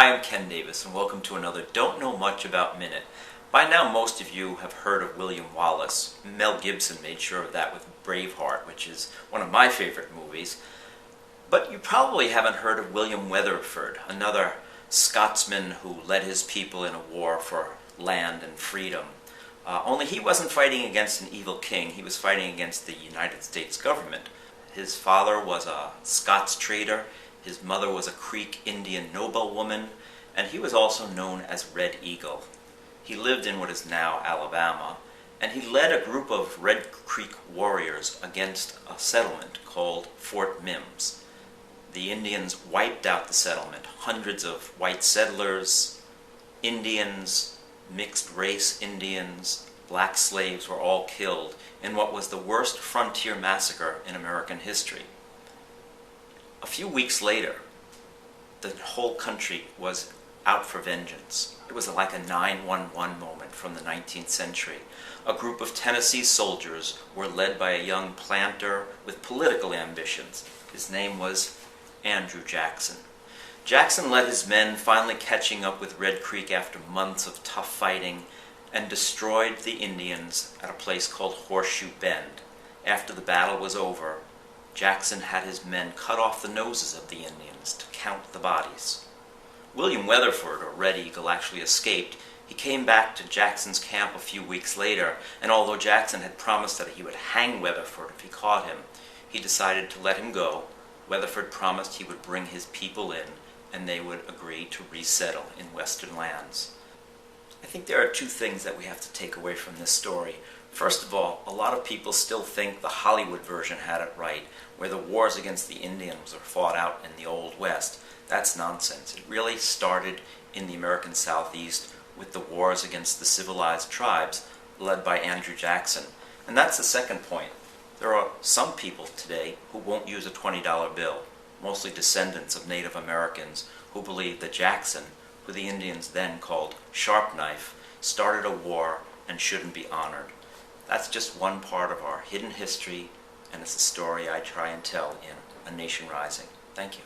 Hi, I'm Ken Davis, and welcome to another Don't Know Much About Minute. By now, most of you have heard of William Wallace. Mel Gibson made sure of that with Braveheart, which is one of my favorite movies. But you probably haven't heard of William Weatherford, another Scotsman who led his people in a war for land and freedom. Only he wasn't fighting against an evil king, he was fighting against the United States government. His father was a Scots trader, his mother was a Creek Indian noblewoman, and he was also known as Red Eagle. He lived in what is now Alabama, and he led a group of Red Creek warriors against a settlement called Fort Mims. The Indians wiped out the settlement. Hundreds of white settlers, Indians, mixed-race Indians, black slaves were all killed in what was the worst frontier massacre in American history. A few weeks later, the whole country was out for vengeance. It was like a 9/11 moment from the 19th century. A group of Tennessee soldiers were led by a young planter with political ambitions. His name was Andrew Jackson. Jackson led his men, finally catching up with Red Creek after months of tough fighting, and destroyed the Indians at a place called Horseshoe Bend. After the battle was over, Jackson had his men cut off the noses of the Indians to count the bodies. William Weatherford, or Red Eagle, actually escaped. He came back to Jackson's camp a few weeks later, and although Jackson had promised that he would hang Weatherford if he caught him, he decided to let him go. Weatherford promised he would bring his people in, and they would agree to resettle in western lands. I think there are two things that we have to take away from this story. First of all, a lot of people still think the Hollywood version had it right, where the wars against the Indians were fought out in the Old West. That's nonsense. It really started in the American Southeast with the wars against the civilized tribes led by Andrew Jackson. And that's the second point. There are some people today who won't use a $20 bill, mostly descendants of Native Americans, who believe that Jackson, who the Indians then called Sharp Knife, started a war and shouldn't be honored. That's just one part of our hidden history, and it's a story I try and tell in A Nation Rising. Thank you.